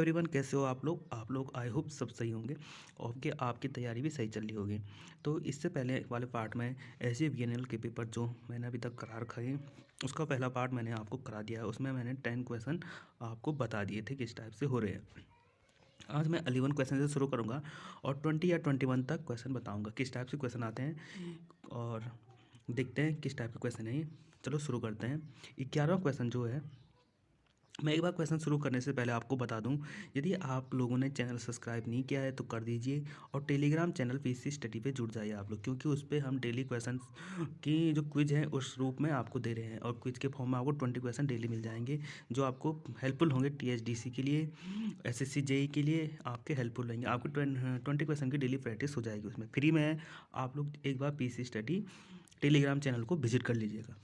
Everyone, कैसे हो आप लोग आई होप सब सही होंगे और कि आपकी तैयारी भी सही चल रही होगी। तो इससे पहले वाले पार्ट में ऐसे वीएनएल के पेपर जो मैंने अभी तक करा रखा है, उसका पहला पार्ट मैंने आपको करा दिया है। उसमें मैंने 10 क्वेश्चन आपको बता दिए थे किस टाइप से हो रहे हैं। आज मैं 11 क्वेश्चन से शुरू करूँगा और 20 या 21 तक क्वेश्चन बताऊँगा किस टाइप से क्वेश्चन आते हैं और देखते हैं किस टाइप के क्वेश्चन है ये। चलो शुरू करते हैं। 11वां क्वेश्चन जो है, मैं एक बार क्वेश्चन शुरू करने से पहले आपको बता दूं, यदि आप लोगों ने चैनल सब्सक्राइब नहीं किया है तो कर दीजिए और टेलीग्राम चैनल पीसी स्टडी पे जुड़ जाइए आप लोग, क्योंकि उस पर हम डेली क्वेश्चन की जो क्विज है उस रूप में आपको दे रहे हैं और क्विज के फॉर्म में आपको 20 क्वेश्चन डेली मिल जाएंगे जो आपको हेल्पफुल होंगे। टीएचडीसी के लिए, एसएससी जेई के लिए आपके हेल्पफुल रहेंगे। आपको 20 क्वेश्चन की डेली प्रैक्टिस हो जाएगी, उसमें फ्री में है। आप लोग एक बार पीसी स्टडी टेलीग्राम चैनल को विजिट कर लीजिएगा।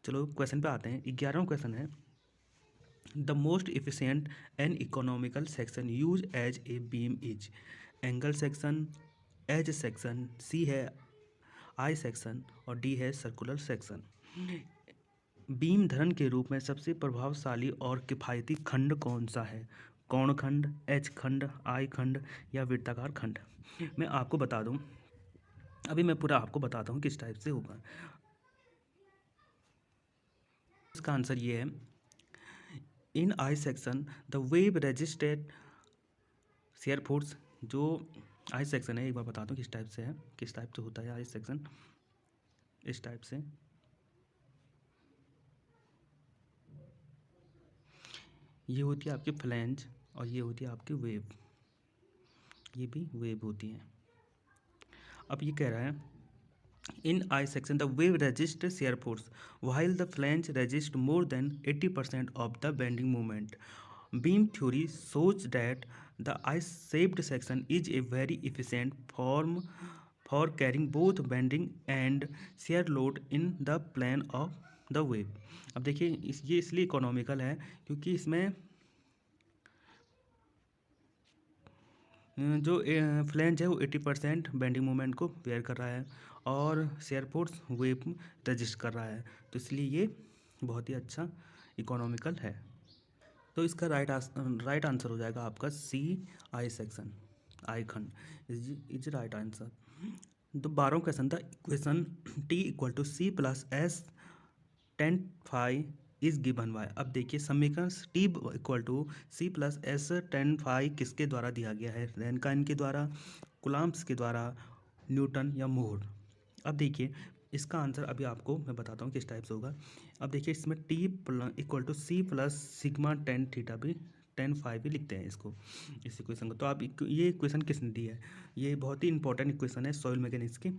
चलो क्वेश्चन पे आते हैं। 11वां क्वेश्चन है, the most efficient and economical section used as a beam is angle section, edge section, C है आई सेक्शन और डी है सर्कुलर सेक्शन। बीम धरण के रूप में सबसे प्रभावशाली और किफ़ायती खंड कौन सा है? कोण खंड, एच खंड, आई खंड या वृत्ताकार खंड? मैं आपको बता दूं, अभी मैं पूरा आपको बताता हूं किस टाइप से होगा। इसका आंसर ये है, in I section the web resisted shear force. जो आई सेक्शन है, एक बार बताता हूँ किस टाइप से है, किस टाइप से होता है आई सेक्शन। इस टाइप से ये होती है आपकी फ्लैंज और ये होती है आपकी वेव, ये भी वेव होती है। अब ये कह रहा है, in I section the web resist shear force while the flange resist more than 80% of the bending moment. Beam theory shows that the I-shaped section is a very efficient form for carrying both bending and shear load in the plane of the wave. अब देखिए ये इसलिए economical है क्योंकि इसमें जो flange है वो 80% बेंडिंग मोमेंट को बेयर कर रहा है और शेयर फोर्स वेव रजिस्ट कर रहा है, तो इसलिए ये बहुत ही अच्छा इकोनॉमिकल है। तो इसका राइट आंसर हो जाएगा आपका सी, आई सेक्शन, आई खंड इज राइट आंसर। तो 12वां क्वेश्चन था, equation T equal to C plus S ten five is given by. अब देखिए समीकरण T equal to C plus S ten five किसके द्वारा दिया गया है? रैनकाइन के द्वारा, कुलाम्ब्स के द्वारा, न्यूटन या मोर? अब देखिए इसका आंसर अभी आपको मैं बताता हूँ किस टाइप से होगा। अब देखिए इसमें T equal to C plus sigma ten theta भी, टेन फाइव भी लिखते हैं इसको, इस इक्वेशन को। तो आप ये इक्वेशन किसने दी है? ये बहुत ही इंपॉर्टेंट इक्वेशन है सॉइल मैकेनिक्स की।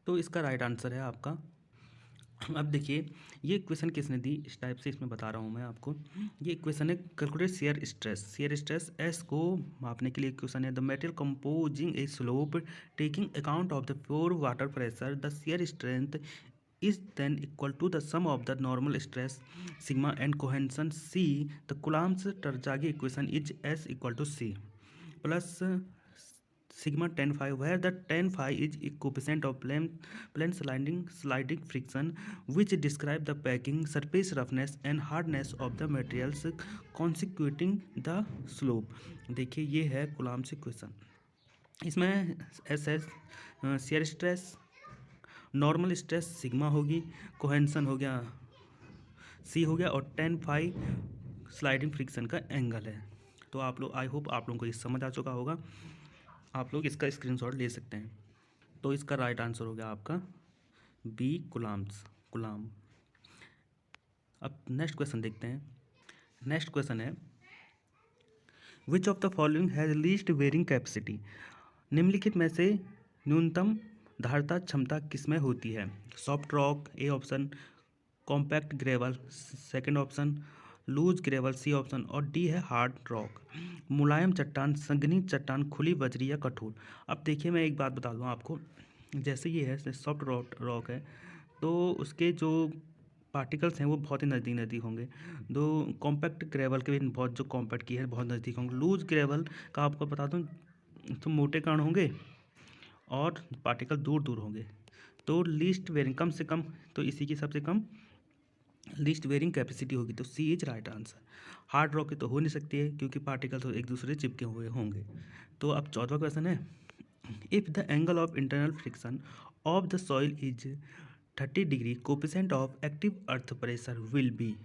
तो इसका राइट आंसर है आपका। अब देखिए ये इक्वेशन किसने दी, इस टाइप से इसमें बता रहा हूँ मैं आपको। ये इक्वेशन है calculate shear stress. Shear stress S को मापने के लिए इक्वेशन है, the material composing a slope taking account of the pure water pressure the shear strength is then equal to the sum of the normal stress sigma and cohesion C. The Coulomb's Terzaghi equation is S equal to C plus sigma 10 phi, where the 10 phi is coefficient of plane sliding friction which describe the packing surface roughness and hardness of the materials constituting the slope। देखिए ये है Coulomb's equation. इसमें S S shear stress, normal stress sigma होगी, कोहेंशन हो गया सी हो गया और 10 फाई स्लाइडिंग फ्रिक्शन का एंगल है। तो आप लोग, आई होप आप लोगों को ये समझ आ चुका होगा, आप लोग इसका स्क्रीनशॉट ले सकते हैं। तो इसका राइट आंसर हो गया आपका बी, कुलाम्ब। अब नेक्स्ट क्वेश्चन देखते हैं। नेक्स्ट क्वेश्चन है, which of the following has least bearing capacity. निम्नलिखित में से न्यूनतम धारता क्षमता किसमें होती है? Soft rock A option, compact gravel second option, loose gravel C option और डी है हार्ड रॉक। मुलायम चट्टान, संघनी चट्टान, खुली बजरी या कठोर? अब देखिए मैं एक बात बता दूं आपको, जैसे ये है सॉफ्ट रॉक है तो उसके जो पार्टिकल्स हैं वो बहुत ही नज़दीक होंगे। दो कॉम्पैक्ट ग्रेवल के भी बहुत, जो कॉम्पैक्ट की है बहुत नज़दीक होंगे। लूज ग्रेवल का आपको बता दूं तो मोटे कण होंगे और पार्टिकल दूर दूर होंगे। तो लीस्ट वेरिंग कम से कम, तो इसी की सबसे कम लीस्ट वेयरिंग कैपेसिटी होगी, तो C is right answer. Hard rock की तो हो नहीं सकती है क्योंकि पार्टिकल तो एक दूसरे चिपके हुए होंगे। तो अब चौथा क्वेश्चन है, if the angle of internal friction of the soil is 30 degree, coefficient of active earth pressure will be.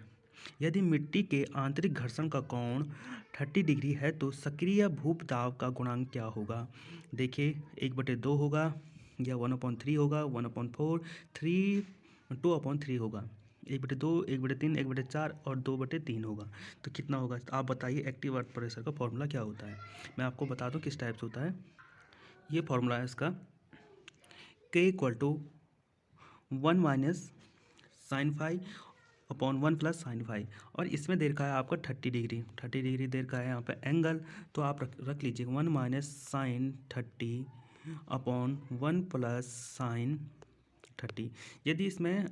यदि मिट्टी के आंतरिक घर्षण का कोण 30 डिग्री है तो सक्रिय भूपदाब का गुणांक क्या होगा। देखिए 1/2 होगा या 1/3 होगा, 1/4, 3, 2/3 होगा, 1/2, 1/3, 1/4 और 2/3 होगा। तो कितना होगा आप बताइए। एक्टिव अर्थ प्रेशर का फॉर्मूला क्या होता है, मैं आपको बता दूं किस टाइप से होता है। ये फॉर्मूला है इसका, K = 1 - sin φ/1 + sin φ। और इसमें दे रखा है आपका 30 डिग्री, 30 डिग्री दे रखा है यहाँ पे एंगल। तो आप रख लीजिए 1 - sin30/1 + sin30। यदि इसमें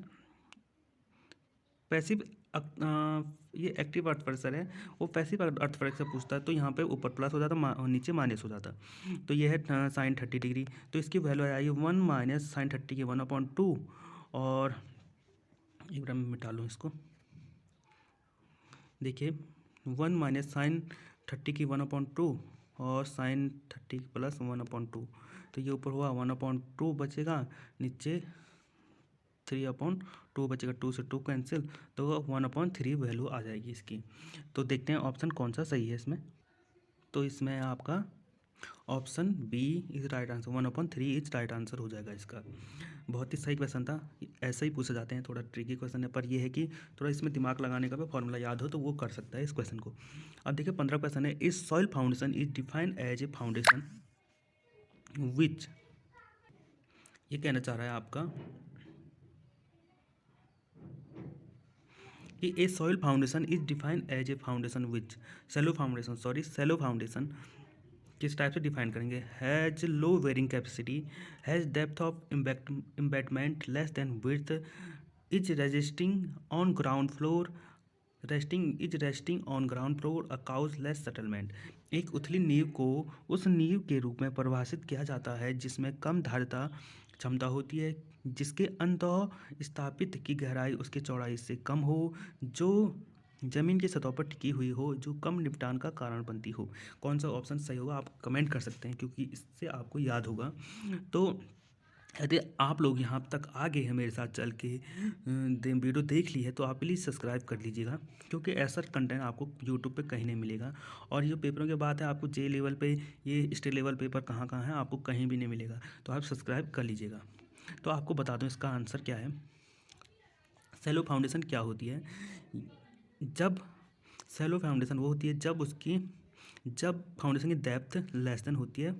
पैसिव ये एक्टिव अर्थ प्रेशर है, वो पैसिव अर्थ प्रेशर पूछता है तो यहाँ पे ऊपर प्लस हो जाता और नीचे माइनस हो जाता। तो ये है sin30 डिग्री, तो इसकी वैल्यू आई 1 - sin30 की 1/2। और एक बार मैं मिटा लूँ इसको, देखिए 1 - sin30 की 1/2 और sin30 + 1/2। तो ये ऊपर हुआ 1/2 बचेगा, नीचे 3/2 बचेगा, 2 से 2 कैंसिल, तो 1/3 वैल्यू आ जाएगी इसकी। तो देखते हैं ऑप्शन कौन सा सही है इसमें। तो इसमें आपका option B is right answer, 1/3 is right answer हो जाएगा इसका। बहुत ही सही क्वेश्चन था, ऐसे ही पूछे जाते हैं, थोड़ा ट्रिकी क्वेश्चन है, पर यह है कि थोड़ा इसमें दिमाग लगाने का भी फॉर्मूला याद हो तो वो कर सकता है इस क्वेश्चन को। अब देखिए 15 क्वेश्चन है, is soil foundation is defined as a foundation which. ये कहना चाह रहा है आपका कि a soil foundation is defined as a foundation which. Shallow foundation किस टाइप से डिफाइन करेंगे। Has low bearing capacity, has depth of embedment less than width, is resisting on ground floor, resting on ground floor, a cause less settlement. एक उथली नींव को उस नींव के रूप में परिभाषित किया जाता है जिसमें कम धारिता क्षमता होती है, जिसके अंतः स्थापित की गहराई उसकी चौड़ाई से कम हो, जो जमीन की सतह पर टिकी हुई हो, जो कम निपटान का कारण बनती हो। कौन सा ऑप्शन सही होगा आप कमेंट कर सकते हैं क्योंकि इससे आपको याद होगा। तो यदि आप लोग यहाँ तक आ गए हैं मेरे साथ चल के वीडियो देख ली है तो आप प्लीज़ सब्सक्राइब कर लीजिएगा, क्योंकि ऐसा कंटेंट आपको यूट्यूब पे कहीं नहीं मिलेगा। और ये पेपरों की बात है, आपको जे लेवल पे ये स्टेट लेवल पेपर कहाँ कहाँ है आपको कहीं भी नहीं मिलेगा, तो आप सब्सक्राइब कर लीजिएगा। तो आपको बता दूँ इसका आंसर क्या है। सेलो फाउंडेशन क्या होती है, जब सेलो फाउंडेशन वो होती है जब फाउंडेशन की डेप्थ लेस देन होती है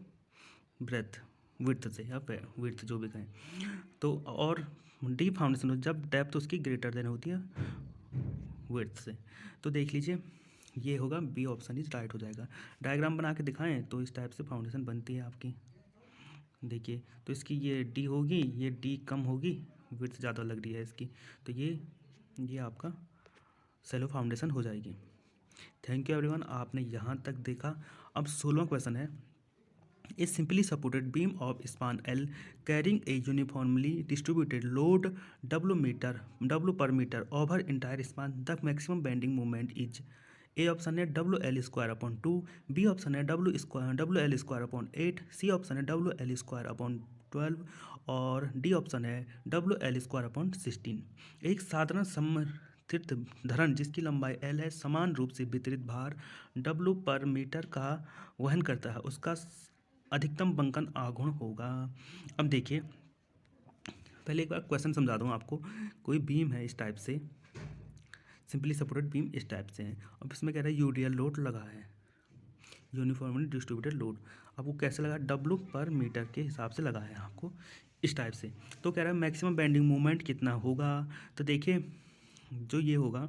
ब्रेथ विड्थ से या विड्थ जो भी कहें। तो और डीप फाउंडेशन हो जब डेप्थ उसकी ग्रेटर देन होती है विड्थ से। तो देख लीजिए ये होगा बी ऑप्शन इज राइट हो जाएगा। डायग्राम बना के दिखाएं तो इस टाइप से फाउंडेशन बनती है आपकी। देखिए तो इसकी ये डी होगी, ये डी कम होगी, विड्थ ज़्यादा लग रही है इसकी, तो ये आपका सेलो फाउंडेशन हो जाएगी। थैंक यू एवरीवन, आपने यहाँ तक देखा। अब 16वां क्वेश्चन है, a simply supported beam of span L carrying a uniformly distributed load W per meter over entire span, the maximum bending moment is। A option है WL²/2, बी ऑप्शन है WL²/8, C option है WL²/12 और D option है WL²/16। एक साधारण समर्थित धरण जिसकी लंबाई L है समान रूप से वितरित भार W पर मीटर का वहन करता है, उसका अधिकतम बंकन आघूर्ण होगा। अब देखिए पहले एक बार क्वेश्चन समझा दूँ आपको। कोई बीम है इस टाइप से, सिंपली सपोर्टेड बीम इस टाइप से है। अब इसमें कह रहा है यूडीएल लोड लगा है, यूनिफॉर्मली डिस्ट्रीब्यूटेड लोड। अब वो कैसे लगा, W पर मीटर के हिसाब से लगा है आपको इस टाइप से। तो कह रहा है मैक्सिमम बेंडिंग मोमेंट कितना होगा। तो देखिए जो ये होगा